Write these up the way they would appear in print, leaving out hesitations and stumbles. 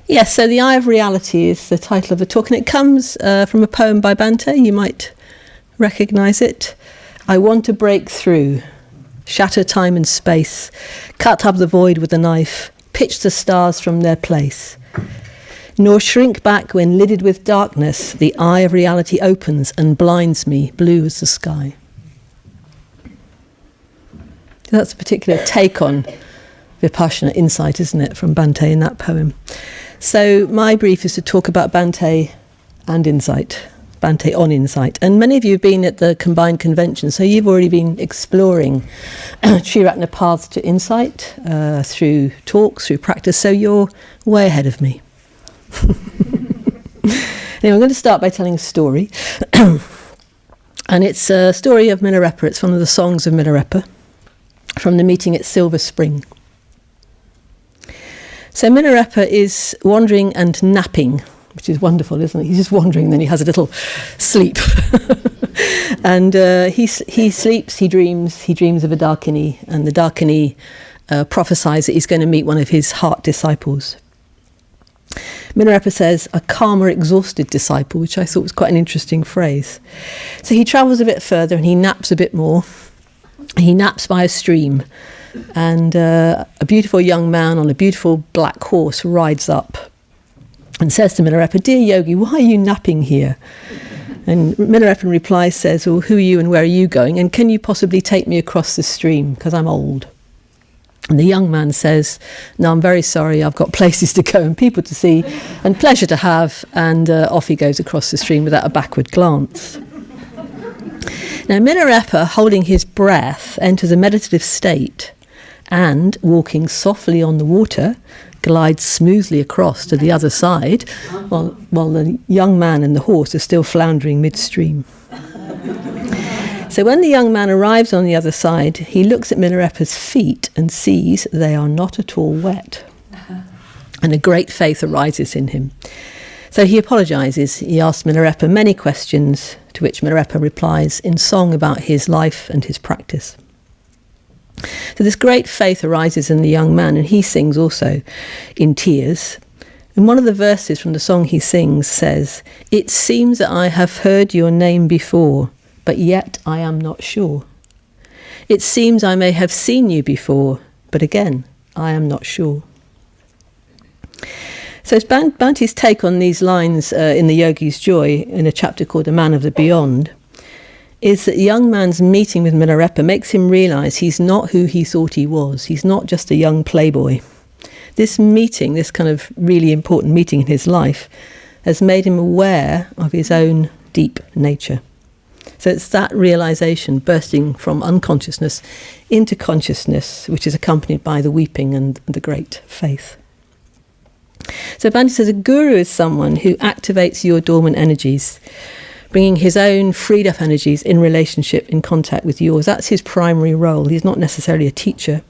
Yes, so The Eye of Reality is the title of the talk, and it comes from a poem by Bhante. You might recognise it. I want to break through, shatter time and space, cut up the void with a knife, pitch the stars from their place, nor shrink back when lidded with darkness, the eye of reality opens and blinds me, blue as the sky. That's a particular take on Vipassana insight, isn't it, from Bhante in that poem. So my brief is to talk about Bhante and insight, Bhante on insight. And many of you have been at the combined convention, so you've already been exploring Triratna Paths to insight through talks, through practice, so you're way ahead of me. Anyway, I'm going to start by telling a story. And it's a story of Milarepa. It's one of the songs of Milarepa from the meeting at Silver Spring. So Milarepa is wandering and napping, which is wonderful, isn't it? He's just wandering, then he has a little sleep. And he sleeps, he dreams of a Dakini, and the Dakini prophesies that he's going to meet one of his heart disciples. Milarepa says, a calmer, exhausted disciple, which I thought was quite an interesting phrase. So he travels a bit further and he naps a bit more. He naps by a stream, and a beautiful young man on a beautiful black horse rides up and says to Milarepa, dear yogi, why are you napping here? And Milarepa in reply says, well, who are you and where are you going? And can you possibly take me across the stream, because I'm old? And the young man says, no, I'm very sorry, I've got places to go and people to see and pleasure to have. And off he goes across the stream without a backward glance. Now Milarepa, holding his breath, enters a meditative state and, walking softly on the water, glides smoothly across to the other side while the young man and the horse are still floundering midstream. So when the young man arrives on the other side, he looks at Milarepa's feet and sees they are not at all wet. And a great faith arises in him. So he apologises. He asks Milarepa many questions, to which Milarepa replies in song about his life and his practice. So this great faith arises in the young man, and he sings also in tears. And one of the verses from the song he sings says, it seems that I have heard your name before, but yet I am not sure. It seems I may have seen you before, but again, I am not sure. So it's Bhante's take on these lines in the Yogi's Joy, in a chapter called A Man of the Beyond, is that the young man's meeting with Milarepa makes him realise he's not who he thought he was. He's not just a young playboy. This meeting, this kind of really important meeting in his life, has made him aware of his own deep nature. So it's that realisation bursting from unconsciousness into consciousness, which is accompanied by the weeping and the great faith. So Bhante says a guru is someone who activates your dormant energies, bringing his own freed up energies in relationship, in contact with yours. That's his primary role. He's not necessarily a teacher.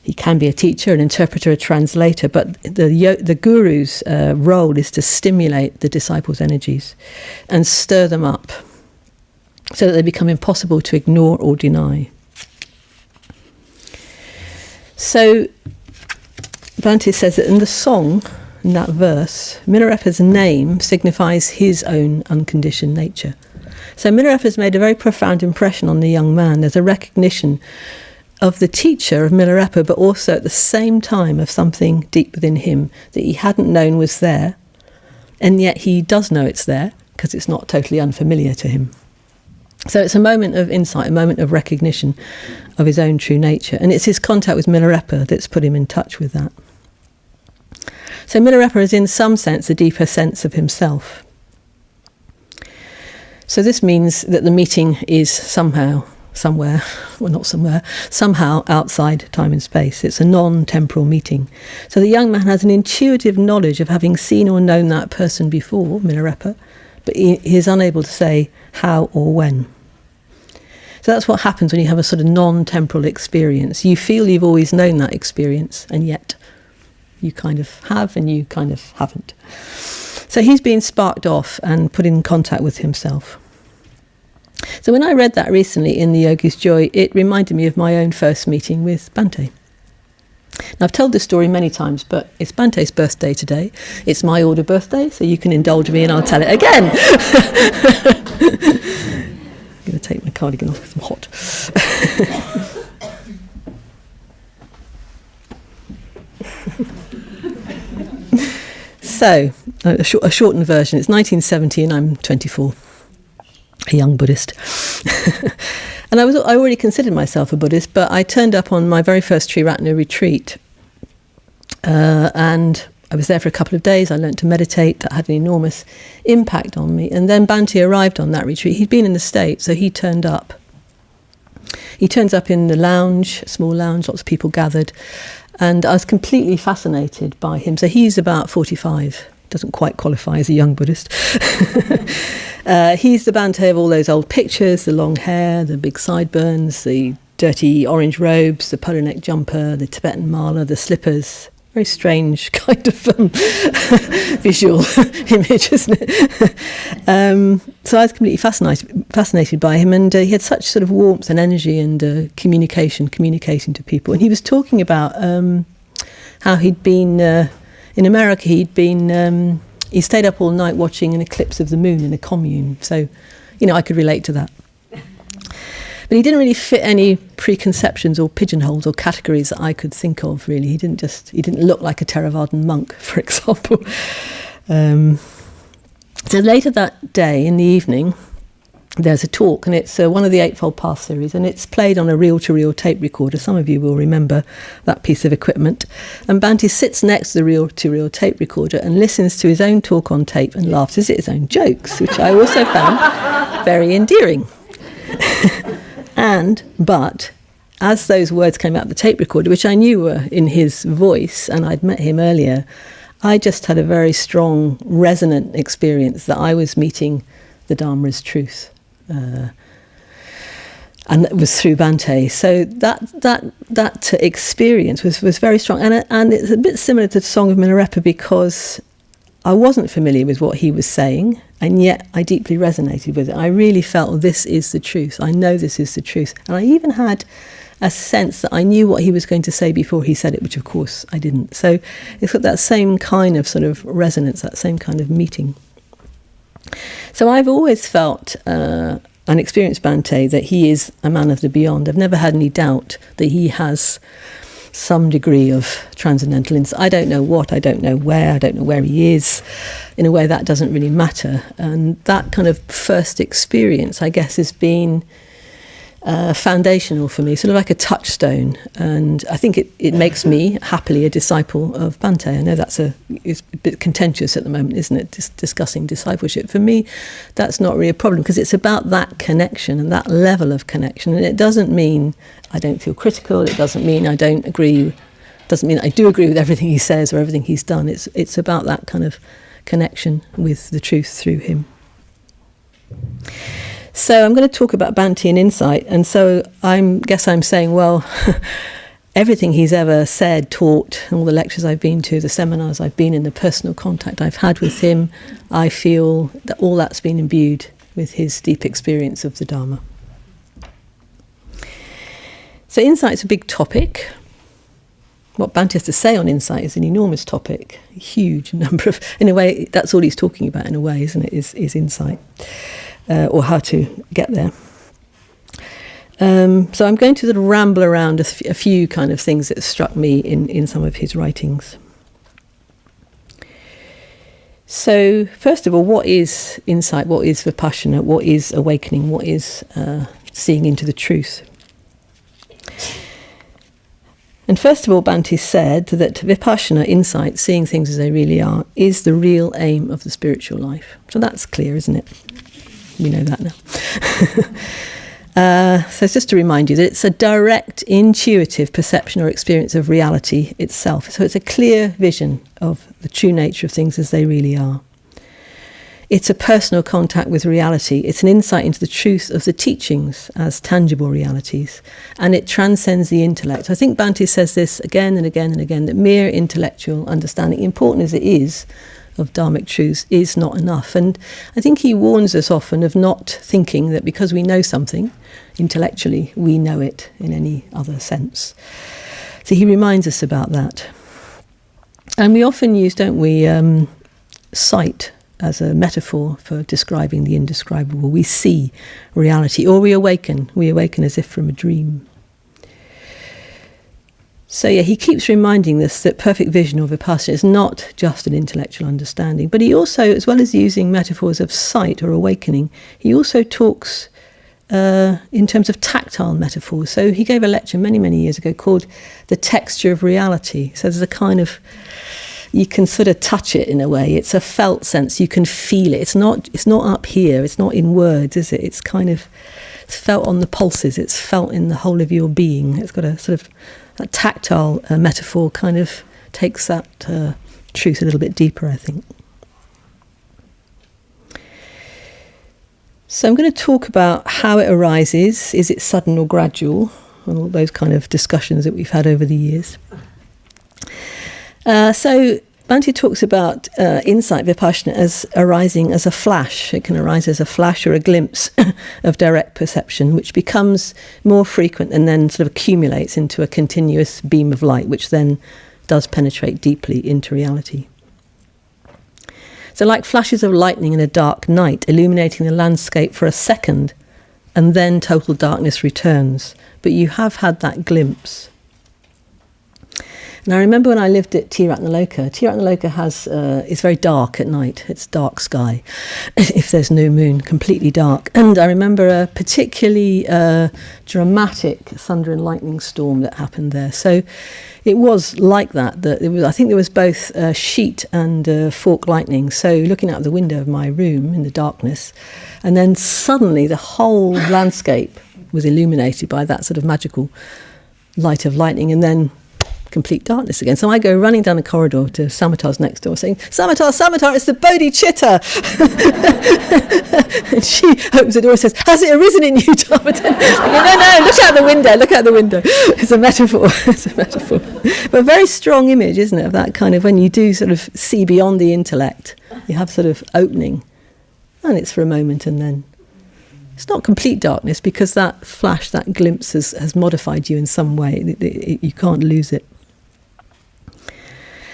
He can be a teacher, an interpreter, a translator, but the guru's role is to stimulate the disciples' energies and stir them up so that they become impossible to ignore or deny. So Bhante says that in the song, in that verse, Milarepa's name signifies his own unconditioned nature. So Milarepa's made a very profound impression on the young man. There's a recognition of the teacher of Milarepa, but also at the same time of something deep within him that he hadn't known was there, and yet he does know it's there because it's not totally unfamiliar to him. So it's a moment of insight, a moment of recognition of his own true nature, and it's his contact with Milarepa that's put him in touch with that. So Milarepa is in some sense a deeper sense of himself. So this means that the meeting is somehow outside time and space. It's a non-temporal meeting. So the young man has an intuitive knowledge of having seen or known that person before, Milarepa, but he is unable to say how or when. So that's what happens when you have a sort of non-temporal experience. You feel you've always known that experience, and yet you kind of have and you kind of haven't. So he's been sparked off and put in contact with himself. So when I read that recently in the Yogi's Joy, it reminded me of my own first meeting with Bhante. Now, I've told this story many times, but it's Bante's birthday today. It's my order birthday, so you can indulge me and I'll tell it again. I'm going to take my cardigan off because I'm hot. So, a shortened version. It's 1970 and I'm 24, a young Buddhist. And I already considered myself a Buddhist, but I turned up on my very first Triratna retreat. And I was there for a couple of days. I learnt to meditate. That had an enormous impact on me. And then Bhante arrived on that retreat. He'd been in the States, so he turned up. He turns up in the lounge, a small lounge, lots of people gathered. And I was completely fascinated by him. So he's about 45, doesn't quite qualify as a young Buddhist. He's the Bhante of all those old pictures, the long hair, the big sideburns, the dirty orange robes, the polo neck jumper, the Tibetan mala, the slippers. Very strange kind of visual image, isn't it? So I was completely fascinated by him, and he had such sort of warmth and energy and communicating to people. And he was talking about how he'd been in America. He stayed up all night watching an eclipse of the moon in a commune. So, I could relate to that. But he didn't really fit any preconceptions or pigeonholes or categories that I could think of, really. He didn't look like a Theravadan monk, for example. So later that day, in the evening, there's a talk, and it's one of the Eightfold Path series, and it's played on a reel-to-reel tape recorder. Some of you will remember that piece of equipment. And Bhante sits next to the reel-to-reel tape recorder and listens to his own talk on tape and laughs at his own jokes, which I also found very endearing. But as those words came out of the tape recorder, which I knew were in his voice, and I'd met him earlier, I just had a very strong, resonant experience that I was meeting the Dharma as truth. And it was through Bhante. So that experience was very strong. And it's a bit similar to the Song of Milarepa, because I wasn't familiar with what he was saying, and yet I deeply resonated with it. I really felt this is the truth. I know this is the truth. And I even had a sense that I knew what he was going to say before he said it, which of course I didn't. So it's got that same kind of sort of resonance, that same kind of meeting. So I've always felt and experienced Bhante that he is a man of the beyond. I've never had any doubt that he has some degree of transcendental insight. I don't know what, I don't know where he is. In a way, that doesn't really matter. And that kind of first experience, I guess, has been foundational for me, sort of like a touchstone. And I think it makes me happily a disciple of Bhante. I know it's a bit contentious at the moment, isn't it, discussing discipleship. For me, that's not really a problem, because it's about that connection and that level of connection. And it doesn't mean I don't feel critical, it doesn't mean I don't agree, it doesn't mean I do agree with everything he says or everything he's done. It's about that kind of connection with the truth through him. So I'm going to talk about Bhante and insight, and so I'm saying, well, everything he's ever said, taught, all the lectures I've been to, the seminars I've been in, the personal contact I've had with him, I feel that all that's been imbued with his deep experience of the Dharma. So insight's a big topic. What Bhante has to say on insight is an enormous topic, a huge number of, in a way, that's all he's talking about in a way, isn't it, is insight. Or how to get there. So I'm going to sort of ramble around a few kind of things that struck me in some of his writings. So first of all, what is insight? What is vipassana? What is awakening? What is seeing into the truth? And first of all, Bhante said that vipassana, insight, seeing things as they really are, is the real aim of the spiritual life. So that's clear, isn't it? We know that now. So it's just to remind you that it's a direct, intuitive perception or experience of reality itself. So it's a clear vision of the true nature of things as they really are. It's a personal contact with reality. It's an insight into the truth of the teachings as tangible realities. And it transcends the intellect. I think Bhante says this again and again and again, that mere intellectual understanding, important as it is, of dharmic truths, is not enough. And I think he warns us often of not thinking that because we know something intellectually, we know it in any other sense. So he reminds us about that. And we often use, don't we, sight as a metaphor for describing the indescribable. We see reality, or we awaken. We awaken as if from a dream. So yeah, he keeps reminding us that perfect vision or vipassana is not just an intellectual understanding, but he also, as well as using metaphors of sight or awakening, he also talks in terms of tactile metaphors. So he gave a lecture many, many years ago called The Texture of Reality. So there's a kind of, you can sort of touch it in a way. It's a felt sense. You can feel it. It's not up here. It's not in words, is it? It's kind of, it's felt on the pulses. It's felt in the whole of your being. It's got a sort of, that tactile metaphor kind of takes that truth a little bit deeper, I think. So I'm going to talk about how it arises. Is it sudden or gradual? And all those kind of discussions that we've had over the years. So Bhante talks about insight vipassana as arising as a flash. It can arise as a flash or a glimpse of direct perception, which becomes more frequent and then sort of accumulates into a continuous beam of light, which then does penetrate deeply into reality. So like flashes of lightning in a dark night, illuminating the landscape for a second, and then total darkness returns. But you have had that glimpse. And I remember when I lived at Triratna has it's very dark at night. It's dark sky if there's no moon, completely dark. And I remember a particularly dramatic thunder and lightning storm that happened there. So it was like that. It was, I think there was both sheet and fork lightning. So looking out the window of my room in the darkness, and then suddenly the whole landscape was illuminated by that sort of magical light of lightning, and then complete darkness again. So I go running down the corridor to Samathar's next door saying, Samatar, it's the Bodhisattva. And she opens the door and says, has it arisen in you, Dhammadinna? No, look out the window. It's a metaphor. But a very strong image, isn't it, of that kind of, when you do sort of see beyond the intellect, you have sort of opening, and it's for a moment, and then it's not complete darkness, because that flash, that glimpse has modified you in some way. You can't lose it.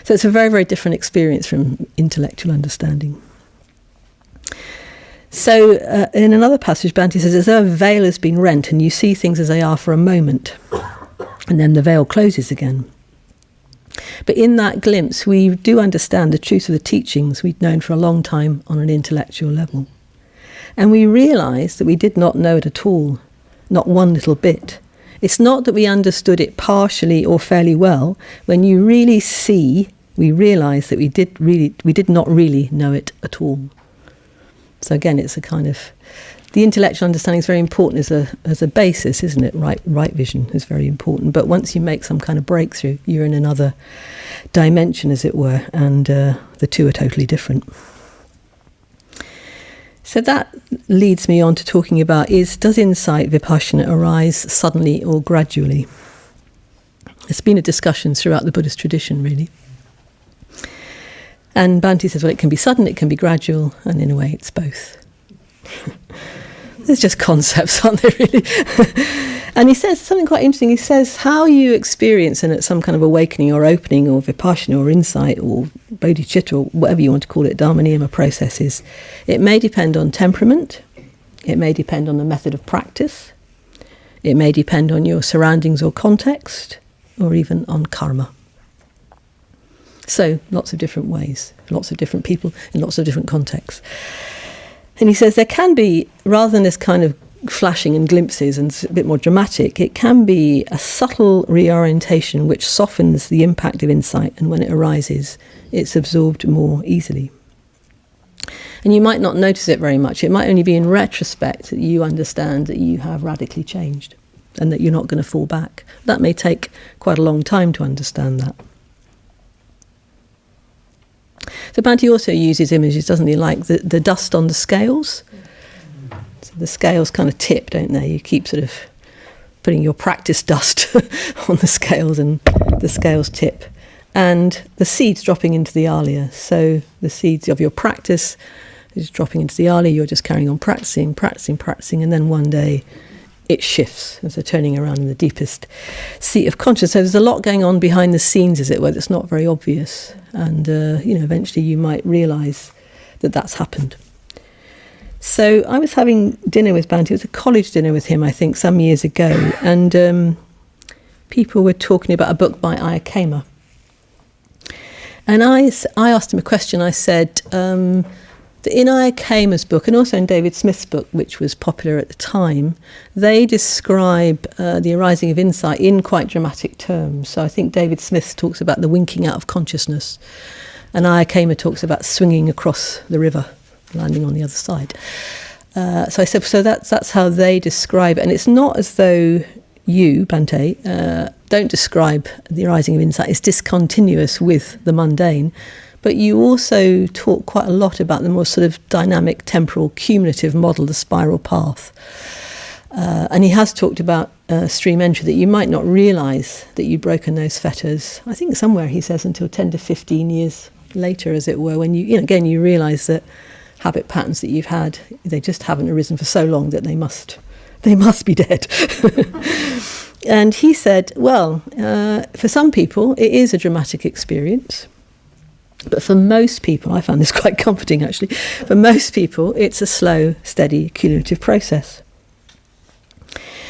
So it's a very, very different experience from intellectual understanding. So in another passage, Bhante says, as though a veil has been rent and you see things as they are for a moment, and then the veil closes again. But in that glimpse, we do understand the truth of the teachings we'd known for a long time on an intellectual level. And we realise that we did not know it at all, not one little bit. It's not that we understood it partially or fairly well. When you really see, we realise that we did not really know it at all. So again, it's a kind of, the intellectual understanding is very important as a basis, isn't it? Right vision is very important. But once you make some kind of breakthrough, you're in another dimension, as it were, and the two are totally different. So that leads me on to talking about, does insight vipassana arise suddenly or gradually? It's been a discussion throughout the Buddhist tradition, really. And Bhante says, well, it can be sudden, it can be gradual, and in a way it's both. There's just concepts, aren't there, really? And he says something quite interesting. He says how you experience some kind of awakening or opening or vipassana or insight or bodhicitta or whatever you want to call it, dharma niyama processes, it may depend on temperament, it may depend on the method of practice, it may depend on your surroundings or context, or even on karma. So lots of different ways, lots of different people in lots of different contexts. And he says there can be, rather than this kind of flashing and glimpses and a bit more dramatic, it can be a subtle reorientation which softens the impact of insight, and when it arises, it's absorbed more easily. And you might not notice it very much. It might only be in retrospect that you understand that you have radically changed and that you're not going to fall back. That may take quite a long time to understand that. So Bhante also uses images, doesn't he, like the dust on the scales. So the scales kind of tip, don't they? You keep sort of putting your practice dust on the scales, and the scales tip. And the seeds dropping into the alaya. So the seeds of your practice is dropping into the alaya. You're just carrying on practicing, and then one day it shifts. And so turning around in the deepest seat of consciousness. So there's a lot going on behind the scenes, as it were, that's not very obvious. And, eventually you might realise that that's happened. So I was having dinner with Bhante. It was a college dinner with him, I think, some years ago. And people were talking about a book by Ayakema. And I asked him a question. I said, in Ayakema's book, and also in David Smith's book, which was popular at the time, they describe the arising of insight in quite dramatic terms. So I think David Smith talks about the winking out of consciousness, and Ayakema talks about swinging across the river, landing on the other side. So I said, so that's how they describe it. And it's not as though you, Bhante, don't describe the arising of insight as discontinuous with the mundane, but you also talk quite a lot about the more sort of dynamic, temporal, cumulative model, the spiral path. And he has talked about stream entry, that you might not realise that you've broken those fetters. I think somewhere he says until 10 to 15 years later, as it were, when you realise that habit patterns that you've had, they just haven't arisen for so long that they must be dead. And he said, well, for some people it is a dramatic experience, but for most people, I found this quite comforting actually, for most people it's a slow, steady, cumulative process.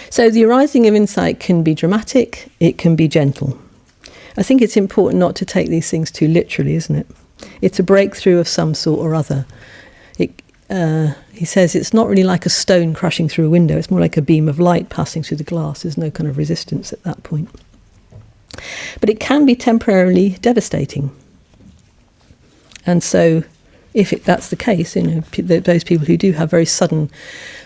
So the arising of insight can be dramatic, it can be gentle. I think it's important not to take these things too literally, isn't it? It's a breakthrough of some sort or other. He says it's not really like a stone crashing through a window, it's more like a beam of light passing through the glass. There's no kind of resistance at that point. But it can be temporarily devastating. And so if that's the case, those people who do have very sudden,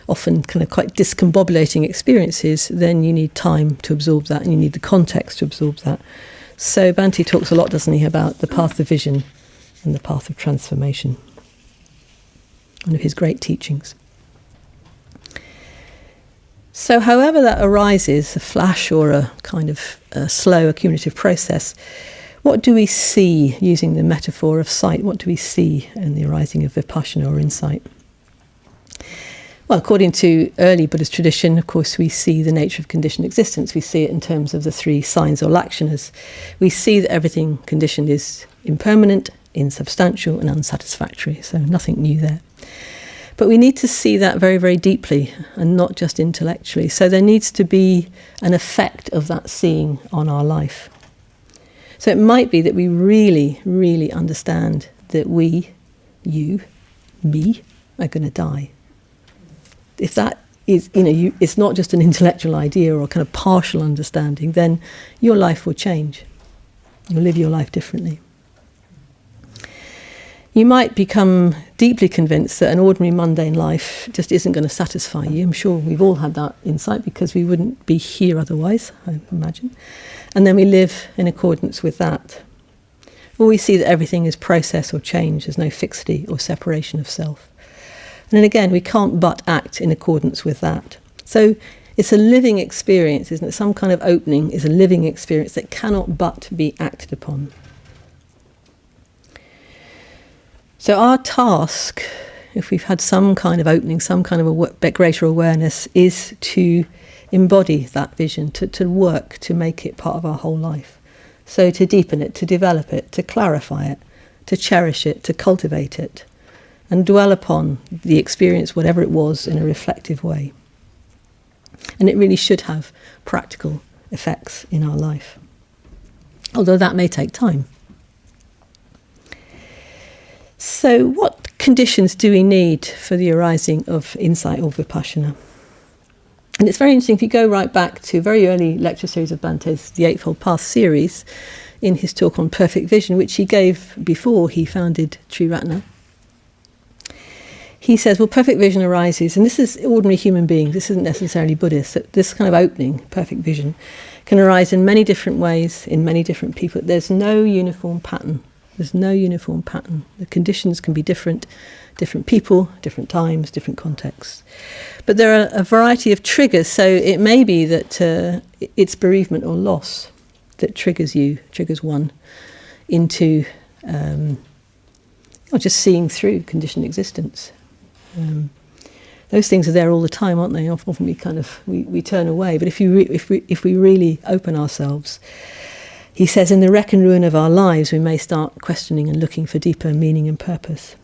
often kind of quite discombobulating experiences, then you need time to absorb that and you need the context to absorb that. So Bhante talks a lot, doesn't he, about the path of vision and the path of transformation. One of his great teachings. So however that arises, a flash or a kind of a slow accumulative process, what do we see, using the metaphor of sight, what do we see in the arising of vipassana or insight? Well, according to early Buddhist tradition, of course, we see the nature of conditioned existence. We see it in terms of the three signs or lakshanas. We see that everything conditioned is impermanent, insubstantial and unsatisfactory, so nothing new there. But we need to see that very, very deeply and not just intellectually. So there needs to be an effect of that seeing on our life. So it might be that we really, really understand that we, you, me, are going to die. If that is, it's not just an intellectual idea or a kind of partial understanding, then your life will change. You'll live your life differently. You might become deeply convinced that an ordinary mundane life just isn't going to satisfy you. I'm sure we've all had that insight because we wouldn't be here otherwise, I imagine. And then we live in accordance with that. Or we see that everything is process or change. There's no fixity or separation of self. And then again, we can't but act in accordance with that. So it's a living experience, isn't it? Some kind of opening is a living experience that cannot but be acted upon. So our task, if we've had some kind of opening, some kind of greater awareness, is to embody that vision, to work, to make it part of our whole life. So to deepen it, to develop it, to clarify it, to cherish it, to cultivate it, and dwell upon the experience, whatever it was, in a reflective way. And it really should have practical effects in our life, although that may take time. So what conditions do we need for the arising of insight or vipassana? And it's very interesting, if you go right back to a very early lecture series of Bhante's, the Eightfold Path series, in his talk on perfect vision, which he gave before he founded Triratna, he says, well, perfect vision arises, and this is ordinary human beings, this isn't necessarily Buddhist, that this kind of opening, perfect vision, can arise in many different ways, in many different people. There's no uniform pattern. There's no uniform pattern. The conditions can be different people, different times, different contexts. But there are a variety of triggers, so it may be that it's bereavement or loss that triggers one into or just seeing through conditioned existence. those things are there all the time, aren't they? Often we turn away. But if we really open ourselves, he says, in the wreck and ruin of our lives, we may start questioning and looking for deeper meaning and purpose.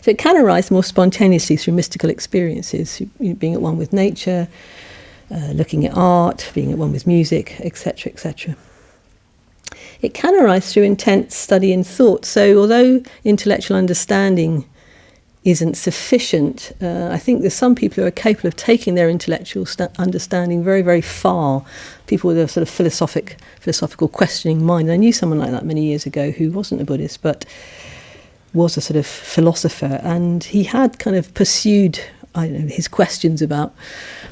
So it can arise more spontaneously through mystical experiences, being at one with nature, looking at art, being at one with music, etc., etc. It can arise through intense study and thought. So although intellectual understanding isn't sufficient, I think there's some people who are capable of taking their intellectual understanding very, very far. People with a sort of philosophical questioning mind. I knew someone like that many years ago who wasn't a Buddhist, but was a sort of philosopher, and he had kind of pursued, his questions about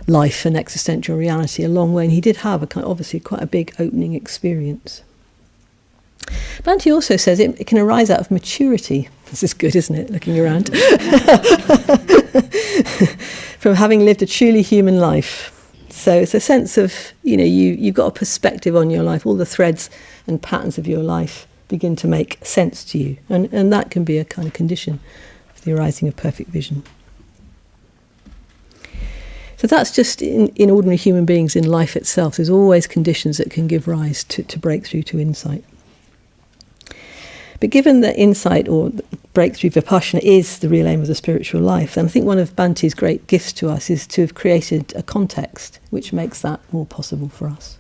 life and existential reality a long way, and he did have obviously quite a big opening experience. Bhante also says it can arise out of maturity. This is good, isn't it, looking around? From having lived a truly human life. So it's a sense of, you've got a perspective on your life, all the threads and patterns of your life begin to make sense to you. And that can be a kind of condition for the arising of perfect vision. So that's just in ordinary human beings, in life itself. There's always conditions that can give rise to breakthrough, to insight. But given that insight or breakthrough vipassana is the real aim of the spiritual life, then I think one of Bhante's great gifts to us is to have created a context which makes that more possible for us.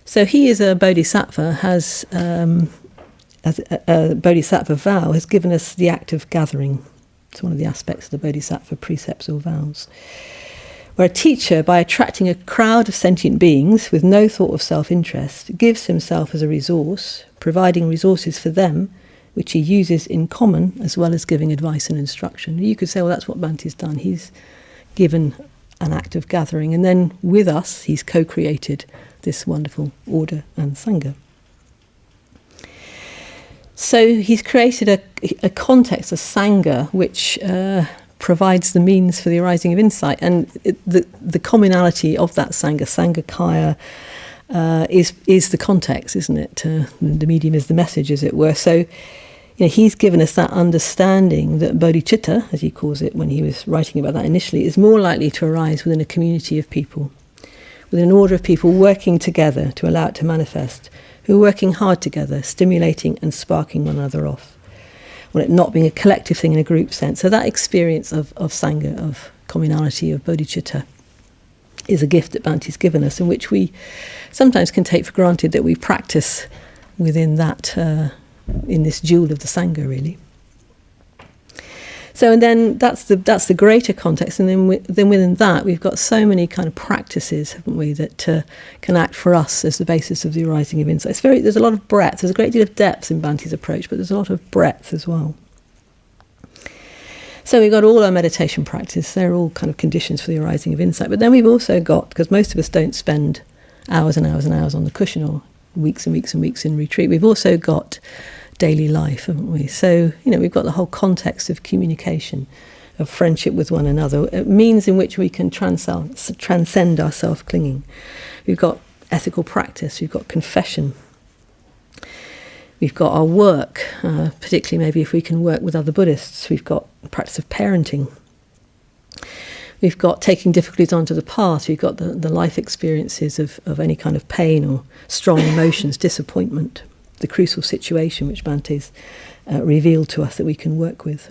So he is a bodhisattva, as a bodhisattva vow has given us the act of gathering. It's one of the aspects of the bodhisattva precepts or vows. Where a teacher, by attracting a crowd of sentient beings with no thought of self-interest, gives himself as a resource, providing resources for them, which he uses in common, as well as giving advice and instruction. You could say, well, that's what Bhante's done. He's given an act of gathering, and then with us, he's co-created this wonderful order and sangha. So he's created a context, a sangha, which provides the means for the arising of insight, and the commonality of that sangha is the context, isn't it? The medium is the message, as it were. So he's given us that understanding that bodhicitta, as he calls it when he was writing about that initially, is more likely to arise within a community of people, within an order of people working together to allow it to manifest, who are working hard together, stimulating and sparking one another off. Well, it not being a collective thing in a group sense. So that experience of sangha, of communality, of bodhicitta, is a gift that Bhante's given us, in which we sometimes can take for granted that we practice within that, in this jewel of the sangha, really. So, and then that's the greater context, and then within that we've got so many kind of practices, haven't we, that can act for us as the basis of the arising of insight. There's a lot of breadth. There's a great deal of depth in Bhante's approach, but there's a lot of breadth as well. So we've got all our meditation practice. They're all kind of conditions for the arising of insight. But then we've also got, because most of us don't spend hours and hours and hours on the cushion, or weeks and weeks and weeks in retreat, we've also got daily life, haven't we? So, we've got the whole context of communication, of friendship with one another, means in which we can transcend our self-clinging. We've got ethical practice, we've got confession, we've got our work, particularly maybe if we can work with other Buddhists. We've got the practice of parenting. We've got taking difficulties onto the path. We've got the life experiences of any kind of pain or strong emotions, disappointment, the crucial situation which Bhante's revealed to us that we can work with.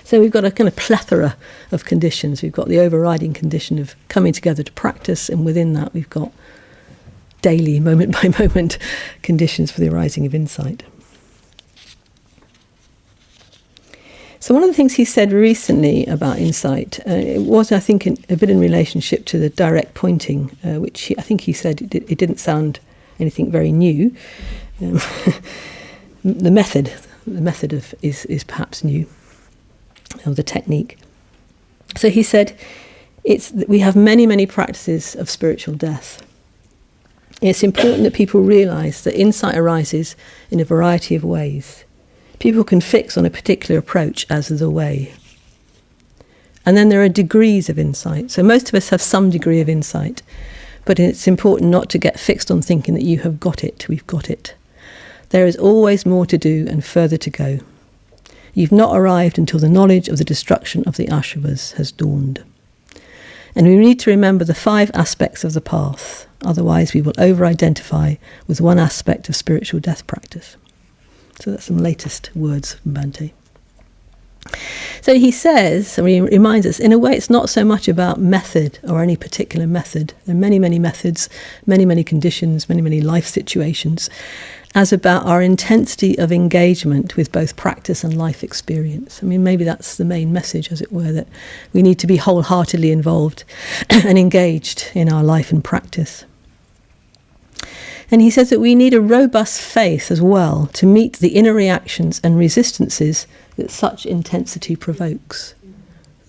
So we've got a kind of plethora of conditions. We've got the overriding condition of coming together to practice, and within that we've got daily, moment by moment conditions for the arising of insight. So one of the things he said recently about insight, it was, I think, a bit in relationship to the direct pointing, which I think he said it didn't sound anything very new. The method is perhaps new, or the technique. So he said, we have many practices of spiritual death. It's important that people realise that insight arises in a variety of ways. People can fix on a particular approach as the way. And then there are degrees of insight. So most of us have some degree of insight, but it's important not to get fixed on thinking that you have got it, we've got it. There is always more to do and further to go. You've not arrived until the knowledge of the destruction of the ashravas has dawned. And we need to remember the 5 aspects of the path, otherwise we will over-identify with one aspect of spiritual death practice. So that's some latest words from Bhante. So he says, and he reminds us, in a way it's not so much about method or any particular method. There are many, many methods, many, many conditions, many, many life situations, as about our intensity of engagement with both practice and life experience. I mean, maybe that's the main message, as it were, that we need to be wholeheartedly involved and engaged in our life and practice. And he says that we need a robust faith as well to meet the inner reactions and resistances that such intensity provokes.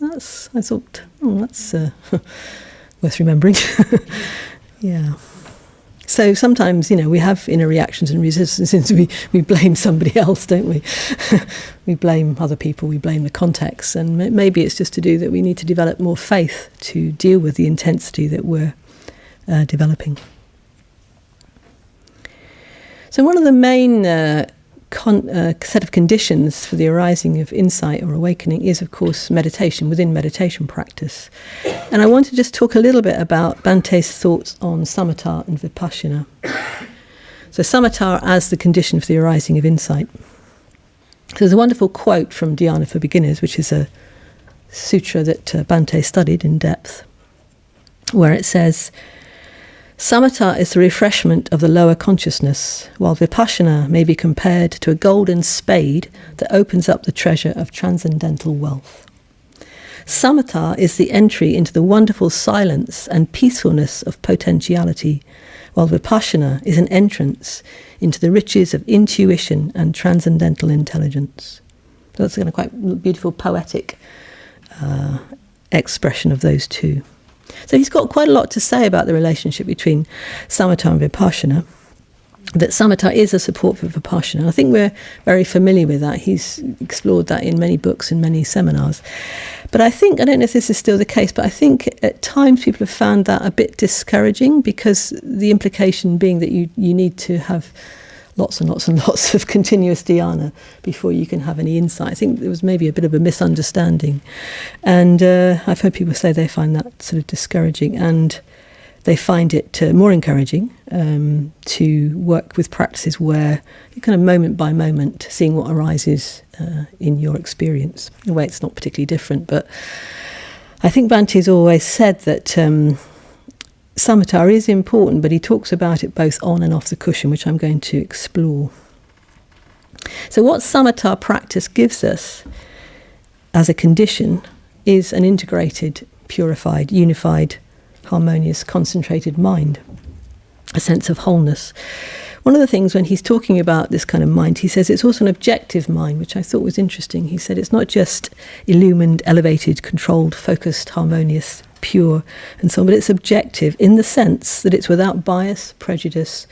I thought, that's worth remembering. Yeah. So sometimes, we have inner reactions and resistances. We blame somebody else, don't we? We blame other people, we blame the context. And maybe it's just to do that we need to develop more faith to deal with the intensity that we're developing. So one of the main set of conditions for the arising of insight or awakening is, of course, meditation, within meditation practice. And I want to just talk a little bit about Bhante's thoughts on samatha and vipassana. So samatha as the condition for the arising of insight. So there's a wonderful quote from Dhyana for Beginners, which is a sutra that Bhante studied in depth, where it says, "Samatha is the refreshment of the lower consciousness, while vipassana may be compared to a golden spade that opens up the treasure of transcendental wealth. Samatha is the entry into the wonderful silence and peacefulness of potentiality, while vipassana is an entrance into the riches of intuition and transcendental intelligence." So that's a quite beautiful poetic expression of those two. So he's got quite a lot to say about the relationship between samatha and vipassana, that samatha is a support for vipassana. I think we're very familiar with that. He's explored that in many books and many seminars. But I don't know if this is still the case, but I think at times people have found that a bit discouraging, because the implication being that you need to have lots and lots and lots of continuous dhyana before you can have any insight. I think there was maybe a bit of a misunderstanding. And I've heard people say they find that sort of discouraging, and they find it more encouraging to work with practices where you're kind of moment by moment seeing what arises in your experience. In a way, it's not particularly different, but I think Bhante's always said that samatha is important, but he talks about it both on and off the cushion, which I'm going to explore. So what samatha practice gives us as a condition is an integrated, purified, unified, harmonious, concentrated mind, a sense of wholeness. One of the things when he's talking about this kind of mind, he says it's also an objective mind, which I thought was interesting. He said it's not just illumined, elevated, controlled, focused, harmonious, pure, and so on, but it's objective in the sense that it's without bias, prejudice,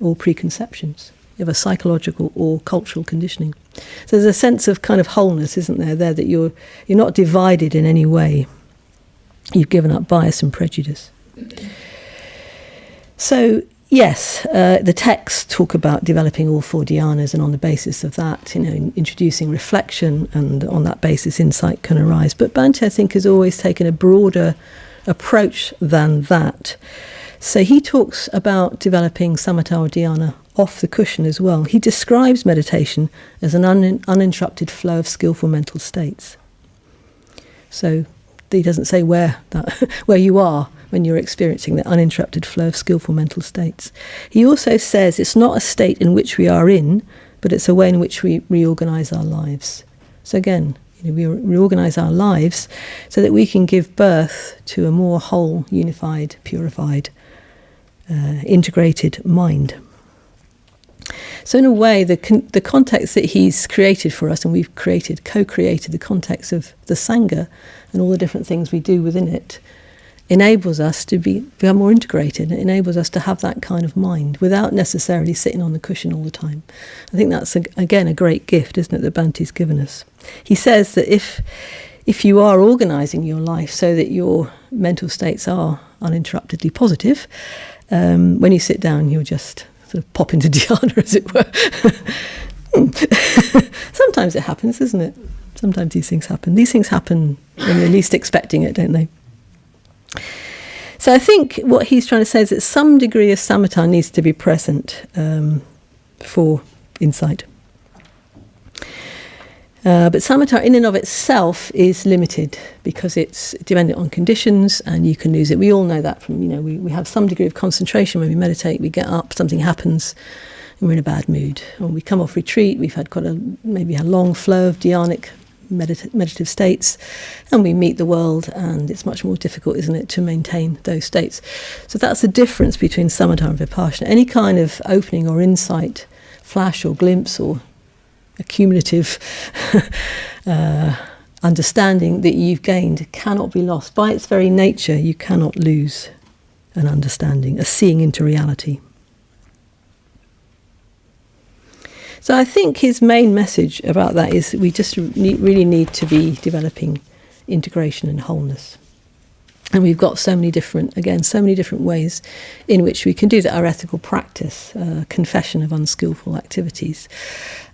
or preconceptions of a psychological or cultural conditioning. So there's a sense of kind of wholeness, isn't there, that you're not divided in any way. You've given up bias and prejudice. So yes, the texts talk about developing all 4 dhyanas, and on the basis of that, introducing reflection, and on that basis insight can arise. But Bhante, I think, has always taken a broader approach than that. So he talks about developing samatha or dhyana off the cushion as well. He describes meditation as an uninterrupted flow of skillful mental states. So he doesn't say where you are when you're experiencing that uninterrupted flow of skillful mental states. He also says it's not a state in which we are in, but it's a way in which we reorganize our lives. So again, we reorganize our lives so that we can give birth to a more whole, unified, purified, integrated mind. So in a way, the context that he's created for us, and we've co-created the context of the Sangha and all the different things we do within it, enables us to become more integrated. It enables us to have that kind of mind without necessarily sitting on the cushion all the time. I think that's, again, a great gift, isn't it, that Bhante's given us. He says that if you are organising your life so that your mental states are uninterruptedly positive, when you sit down, you'll just sort of pop into dhyana, as it were. sometimes it happens, isn't it? Sometimes these things happen. These things happen when you're least expecting it, don't they? So I think what he's trying to say is that some degree of samatha needs to be present for insight. But samatha in and of itself is limited because it's dependent on conditions and you can lose it. We all know that from, we have some degree of concentration when we meditate, we get up, something happens and we're in a bad mood. Or we come off retreat, we've had maybe a long flow of dhyanic meditative states and we meet the world and it's much more difficult, isn't it, to maintain those states. So that's the difference between samatha and vipassana. Any kind of opening or insight, flash or glimpse or accumulative understanding that you've gained cannot be lost. By its very nature, you cannot lose an understanding, a seeing into reality. So I think his main message about that is we just really need to be developing integration and wholeness. And we've got so many different ways in which we can do that. Our ethical practice, confession of unskillful activities,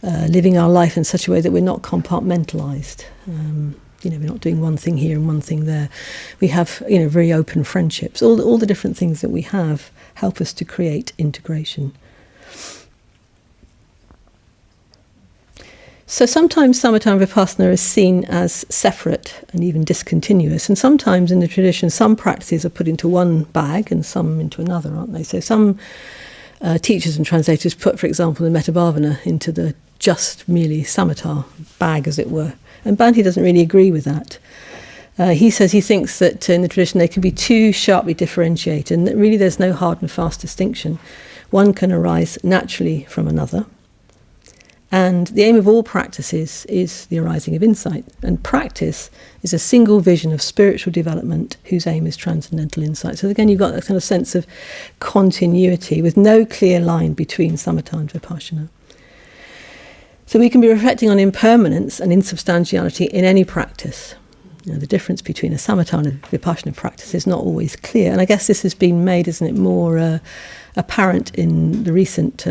living our life in such a way that we're not compartmentalised. We're not doing one thing here and one thing there. We have, very open friendships. All the different things that we have help us to create integration. So sometimes samatha and vipassana is seen as separate and even discontinuous, and sometimes in the tradition some practices are put into one bag and some into another, aren't they? So some teachers and translators put, for example, the Metabhavana into the just merely samatha bag, as it were, and Bhante doesn't really agree with that. He says he thinks that in the tradition they can be too sharply differentiated and that really there's no hard and fast distinction. One can arise naturally from another. And the aim of all practices is the arising of insight. And practice is a single vision of spiritual development whose aim is transcendental insight. So again, you've got that kind of sense of continuity with no clear line between samatha and vipassana. So we can be reflecting on impermanence and insubstantiality in any practice. The difference between a samatha and a vipassana practice is not always clear. And I guess this has been made, isn't it, more apparent in the recent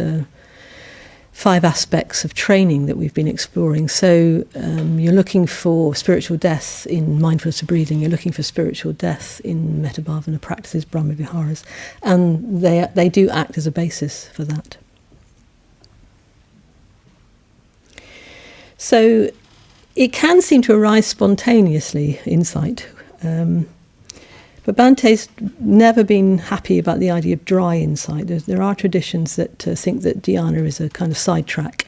5 aspects of training that we've been exploring. So you're looking for spiritual depth in mindfulness of breathing, you're looking for spiritual depth in Metabhavana practices, Brahma Viharas, and they do act as a basis for that. So it can seem to arise spontaneously, insight, but Bhante's never been happy about the idea of dry insight. There are traditions that think that dhyana is a kind of sidetrack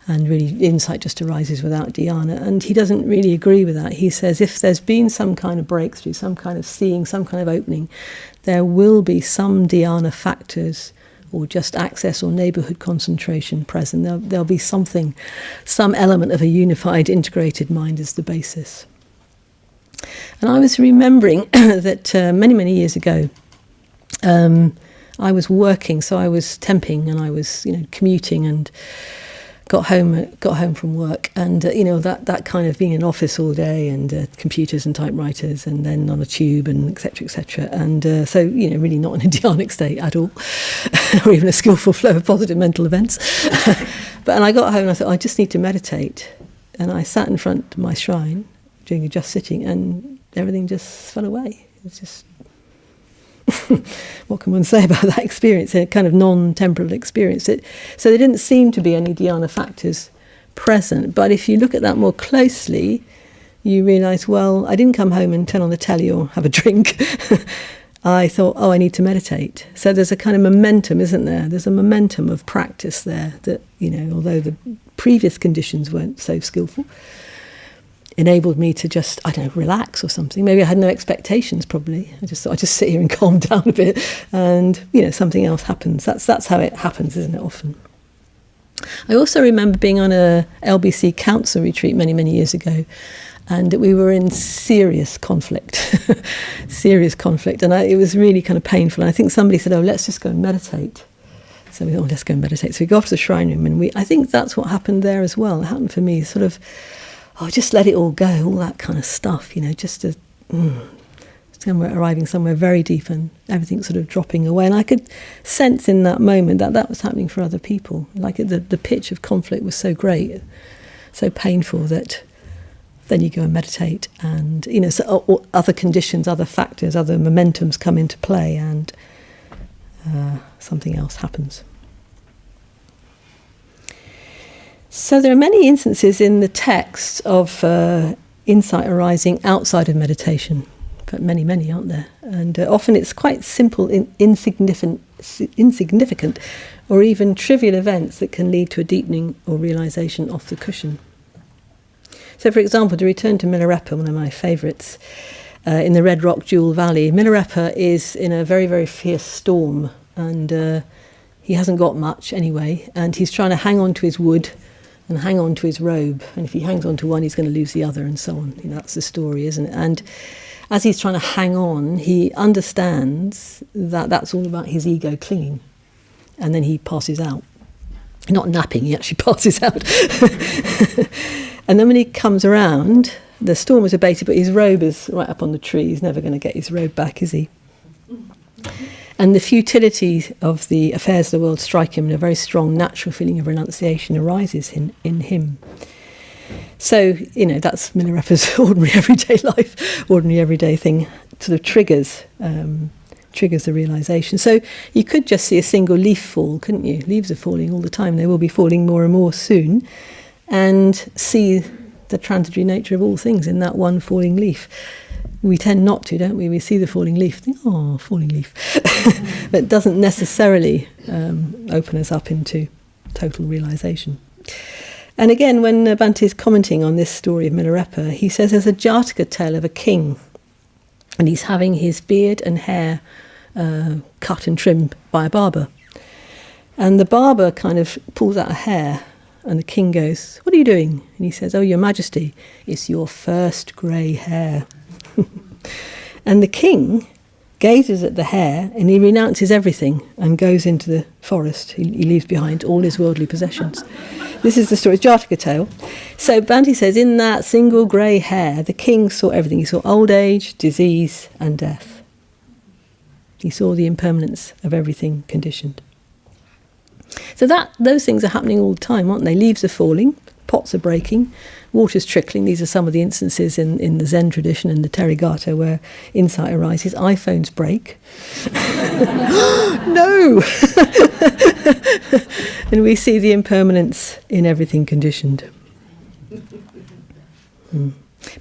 and really insight just arises without dhyana, and he doesn't really agree with that. He says if there's been some kind of breakthrough, some kind of seeing, some kind of opening, there will be some dhyana factors or just access or neighbourhood concentration present. There'll be something, some element of a unified, integrated mind as the basis. And I was remembering that many, many years ago, I was working, so I was temping and I was, commuting and got home from work, and that kind of being in an office all day and computers and typewriters and then on a tube and etc., and so really not in a dhyanic state at all, or even a skillful flow of positive mental events. And I got home and I thought I just need to meditate, and I sat in front of my shrine doing a just sitting, and everything just fell away. It's just what can one say about that experience? A kind of non-temporal experience. So there didn't seem to be any dhyana factors present. But if you look at that more closely, you realise, well, I didn't come home and turn on the telly or have a drink. I thought, I need to meditate. So there's a kind of momentum, isn't there? There's a momentum of practice there that, although the previous conditions weren't so skillful, enabled me to just, relax or something. Maybe I had no expectations, probably. I just thought I'd just sit here and calm down a bit and, something else happens. That's how it happens, isn't it, often? I also remember being on a LBC council retreat many, many years ago, and we were in serious conflict, and it was really kind of painful. And I think somebody said, let's just go and meditate. So we thought, let's go and meditate. So we go off to the shrine room, and I think that's what happened there as well. It happened for me, sort of, just let it all go, all that kind of stuff, just arriving somewhere very deep and everything sort of dropping away. And I could sense in that moment that was happening for other people. Like the pitch of conflict was so great. so painful that then you go and meditate, and so other conditions, other factors, other momentums come into play, and something else happens. So there are many instances in the text of insight arising outside of meditation. But many, aren't there? And often it's quite simple, insignificant, or even trivial events that can lead to a deepening or realisation off the cushion. So, for example, to return to Milarepa, one of my favourites, in the Red Rock Jewel Valley, Milarepa is in a very, very fierce storm, and he hasn't got much anyway, and he's trying to hang on to his wood and hang on to his robe, and if he hangs on to one, he's going to lose the other, and so on. That's the story, isn't it? And as he's trying to hang on, he understands that that's all about his ego clinging, and then he passes out. Not napping, he actually passes out. And then when he comes around, the storm is abated, but his robe is right up on the tree. He's never going to get his robe back, is he? And the futility of the affairs of the world strike him, and a very strong natural feeling of renunciation arises in him. So, that's Milarepa's ordinary everyday life, ordinary everyday thing, sort of triggers the realisation. So you could just see a single leaf fall, couldn't you? Leaves are falling all the time. They will be falling more and more soon. And see the transitory nature of all things in that one falling leaf. We tend not to, don't we? We see the falling leaf, think, oh, falling leaf. But it doesn't necessarily open us up into total realisation. And again, when Bhante is commenting on this story of Milarepa, he says there's a Jataka tale of a king, and he's having his beard and hair cut and trimmed by a barber. And the barber kind of pulls out a hair, and the king goes, "What are you doing?" And he says, "Oh, Your Majesty, it's your first grey hair." And the king gazes at the hair, and he renounces everything and goes into the forest. He leaves behind all his worldly possessions. This is the story, Jataka tale. So Bhante says, in that single grey hair, the king saw everything. He saw old age, disease, and death. He saw the impermanence of everything conditioned. So those things are happening all the time, aren't they? Leaves are falling, pots are breaking, water's trickling. These are some of the instances in the Zen tradition and the Therigatha where insight arises. iPhones break. No! And we see the impermanence in everything conditioned.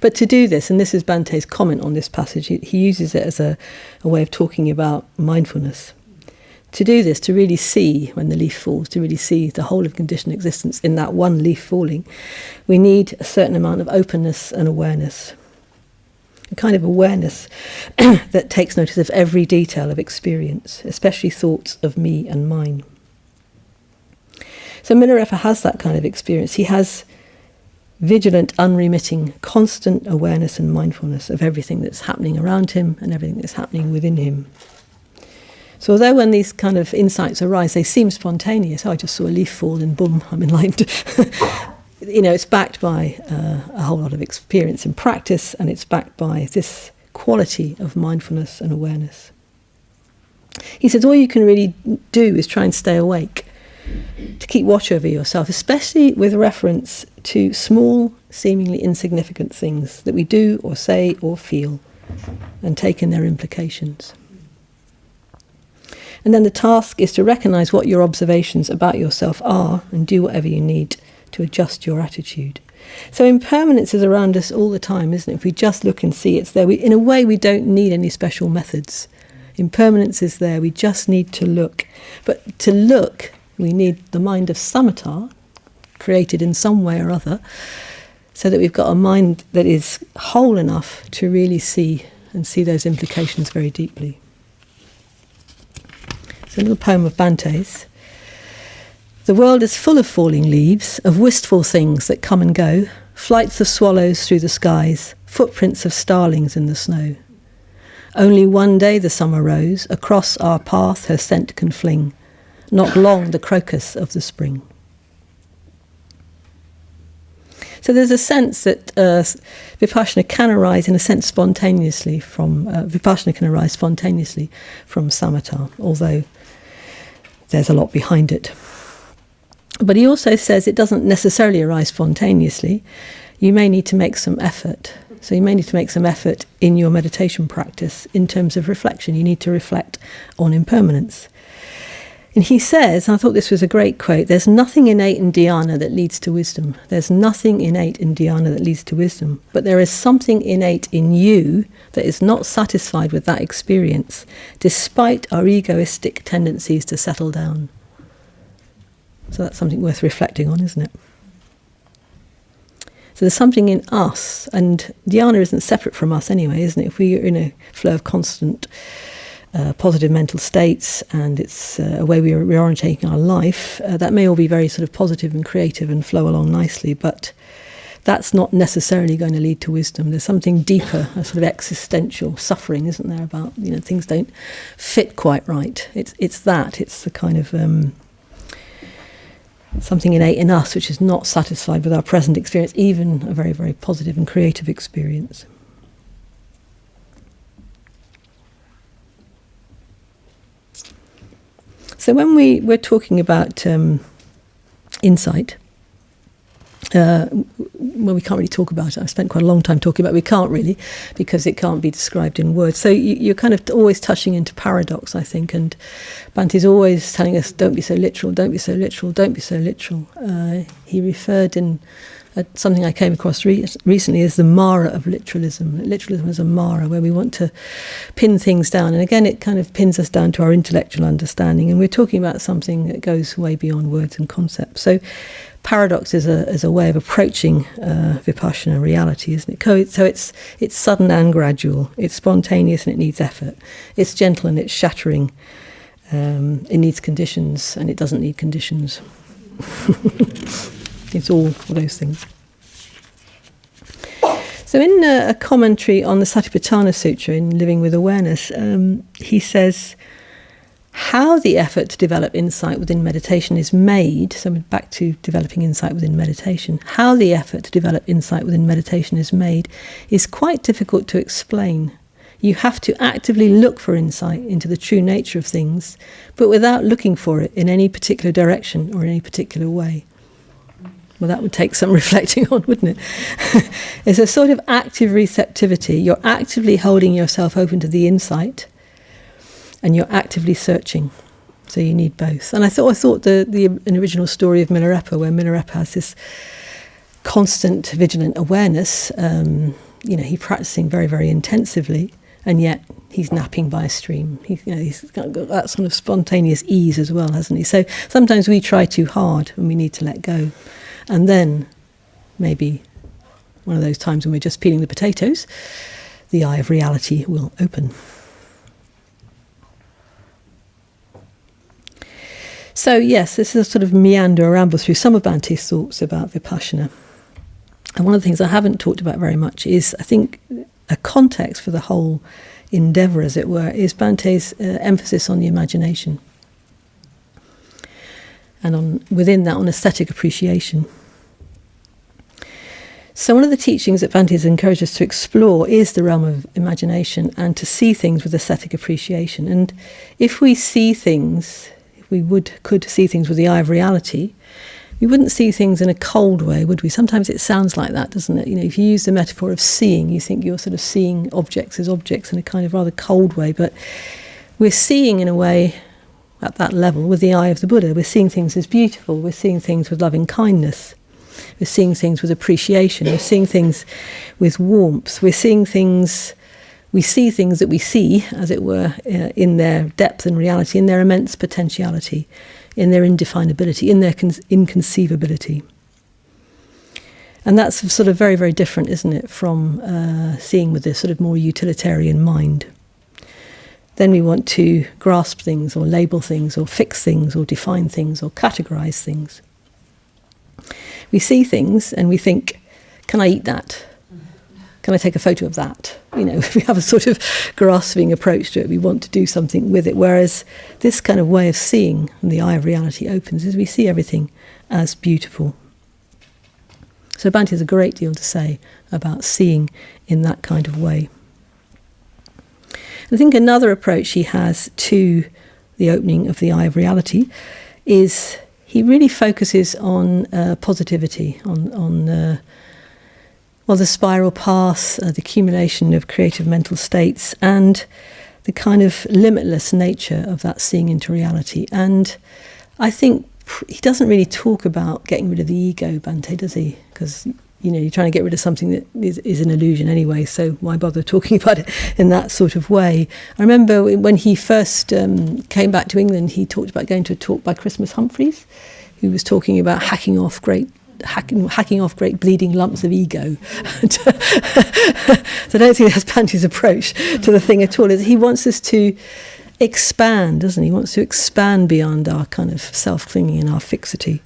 But to do this, and this is Bhante's comment on this passage, he uses it as a way of talking about mindfulness. To do this, to really see when the leaf falls, to really see the whole of conditioned existence in that one leaf falling, we need a certain amount of openness and awareness. A kind of awareness that takes notice of every detail of experience, especially thoughts of me and mine. So Milarepa has that kind of experience. He has vigilant, unremitting, constant awareness and mindfulness of everything that's happening around him and everything that's happening within him. So although when these kind of insights arise, they seem spontaneous, I just saw a leaf fall and boom, I'm enlightened. It's backed by a whole lot of experience and practice, and it's backed by this quality of mindfulness and awareness. He says all you can really do is try and stay awake, to keep watch over yourself, especially with reference to small, seemingly insignificant things that we do or say or feel, and take in their implications. And then the task is to recognise what your observations about yourself are and do whatever you need to adjust your attitude. So impermanence is around us all the time, isn't it? If we just look and see it's there, in a way we don't need any special methods. Impermanence is there, we just need to look. But to look, we need the mind of samatha, created in some way or other, so that we've got a mind that is whole enough to really see those implications very deeply. A little poem of Bhante's. The world is full of falling leaves, of wistful things that come and go, flights of swallows through the skies, footprints of starlings in the snow. Only one day the summer rose, across our path her scent can fling, not long the crocus of the spring. So there's a sense that Vipassana can arise in a sense spontaneously from samatha, although there's a lot behind it. But he also says it doesn't necessarily arise spontaneously. You may need to make some effort. So you may need to make some effort in your meditation practice in terms of reflection. You need to reflect on impermanence. And he says, and I thought this was a great quote, there's nothing innate in dhyana that leads to wisdom. There's nothing innate in dhyana that leads to wisdom. But there is something innate in you that is not satisfied with that experience, despite our egoistic tendencies to settle down. So that's something worth reflecting on, isn't it? So there's something in us, and dhyana isn't separate from us anyway, isn't it? If we're in a flow of constant positive mental states, and it's a way we're reorientating our life, that may all be very sort of positive and creative and flow along nicely, but that's not necessarily going to lead to wisdom. There's something deeper, a sort of existential suffering, isn't there, about, things don't fit quite right. It's the kind of something innate in us which is not satisfied with our present experience, even a very, very positive and creative experience. So when we're talking about insight, we can't really talk about it. I've spent quite a long time talking about it. We can't really, because it can't be described in words. So you're kind of always touching into paradox, I think, and Bhante's always telling us, don't be so literal, don't be so literal, don't be so literal. He referred in something I came across recently as the Mara of literalism. Literalism is a Mara, where we want to pin things down. And again, it kind of pins us down to our intellectual understanding. And we're talking about something that goes way beyond words and concepts. So paradox is a way of approaching vipassana reality, isn't it? So it's sudden and gradual. It's spontaneous and it needs effort. It's gentle and it's shattering. It needs conditions and it doesn't need conditions. It's all those things. So in a commentary on the Satipatthana Sutra in Living with Awareness, he says how the effort to develop insight within meditation is made, so back to developing insight within meditation, how the effort to develop insight within meditation is made is quite difficult to explain. You have to actively look for insight into the true nature of things, but without looking for it in any particular direction or in any particular way. Well, that would take some reflecting on, wouldn't it? It's a sort of active receptivity. You're actively holding yourself open to the insight, and you're actively searching. So you need both. And I thought an original story of Milarepa, where Milarepa has this constant vigilant awareness. He's practicing very, very intensively, and yet he's napping by a stream. He's got that sort of spontaneous ease as well, hasn't he? So sometimes we try too hard, and we need to let go. And then, maybe one of those times when we're just peeling the potatoes, the eye of reality will open. So yes, this is a sort of meander or ramble through some of Bhante's thoughts about Vipassana. And one of the things I haven't talked about very much is, I think, a context for the whole endeavour, as it were, is Bhante's emphasis on the imagination. And within that, on aesthetic appreciation. So one of the teachings that Bhante has encouraged us to explore is the realm of imagination and to see things with aesthetic appreciation. And if we see things, if we could see things with the eye of reality, we wouldn't see things in a cold way, would we? Sometimes it sounds like that, doesn't it? If you use the metaphor of seeing, you think you're sort of seeing objects as objects in a kind of rather cold way, but we're seeing in a way at that level with the eye of the Buddha. We're seeing things as beautiful, we're seeing things with loving kindness, we're seeing things with appreciation, we're seeing things with warmth, we see things that we see, as it were, in their depth and reality, in their immense potentiality, in their indefinability, in their inconceivability. And that's sort of very, very different, isn't it, from seeing with this sort of more utilitarian mind. Then we want to grasp things or label things or fix things or define things or categorize things. We see things and we think, can I eat that? Can I take a photo of that? We have a sort of grasping approach to it. We want to do something with it. Whereas this kind of way of seeing, and the eye of reality opens, is we see everything as beautiful. So Bhante has a great deal to say about seeing in that kind of way. I think another approach he has to the opening of the eye of reality is he really focuses on positivity, on the spiral path, the accumulation of creative mental states, and the kind of limitless nature of that seeing into reality. And I think he doesn't really talk about getting rid of the ego, Bhante, does he? Because, you're trying to get rid of something that is an illusion anyway, so why bother talking about it in that sort of way? I remember when he first came back to England, he talked about going to a talk by Christmas Humphreys, who was talking about hacking off great bleeding lumps of ego. So I don't think that's Bhante's approach to the thing at all. He wants us to expand, doesn't he? He wants to expand beyond our kind of self-clinging and our fixity.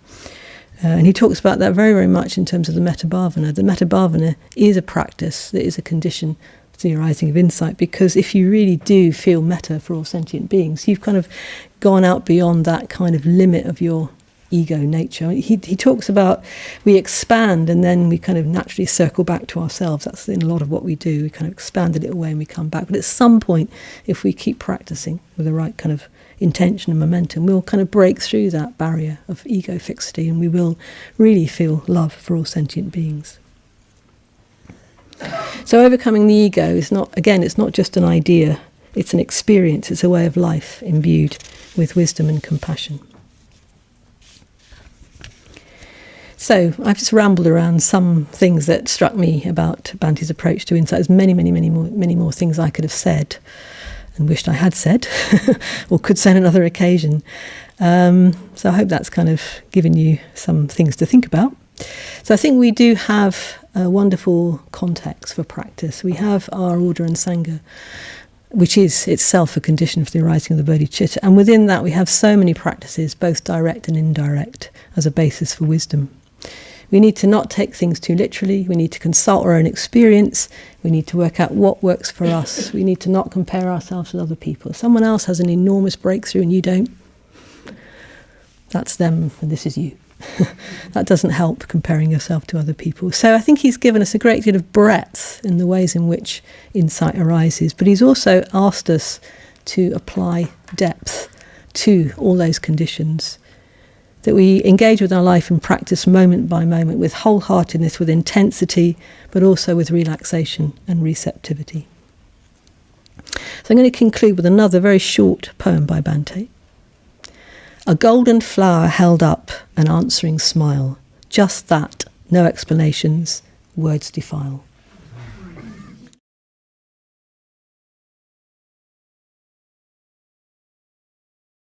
And he talks about that very, very much in terms of the metta bhavana. The metta bhavana is a practice, that is a condition to the arising of insight, because if you really do feel metta for all sentient beings, you've kind of gone out beyond that kind of limit of your ego nature. He talks about we expand and then we kind of naturally circle back to ourselves. That's in a lot of what we do. We kind of expand a little way and we come back. But at some point, if we keep practicing with the right kind of intention and momentum, we'll kind of break through that barrier of ego fixity and we will really feel love for all sentient beings. So overcoming the ego is not, again, it's not just an idea, it's an experience, it's a way of life imbued with wisdom and compassion. So I've just rambled around some things that struck me about Bhante's approach to insight. There's many more things I could have said and wished I had said, or could say on another occasion. So I hope that's kind of given you some things to think about. So I think we do have a wonderful context for practice. We have our order and sangha, which is itself a condition for the arising of the bodhicitta. And within that we have so many practices, both direct and indirect, as a basis for wisdom. We need to not take things too literally. We need to consult our own experience. We need to work out what works for us. We need to not compare ourselves with other people. If someone else has an enormous breakthrough and you don't, that's them and this is you. That doesn't help, comparing yourself to other people. So I think he's given us a great deal of breadth in the ways in which insight arises, but he's also asked us to apply depth to all those conditions, that we engage with our life and practice moment by moment with wholeheartedness, with intensity, but also with relaxation and receptivity. So I'm going to conclude with another very short poem by Bhante. A golden flower held up an answering smile. Just that, no explanations, words defile.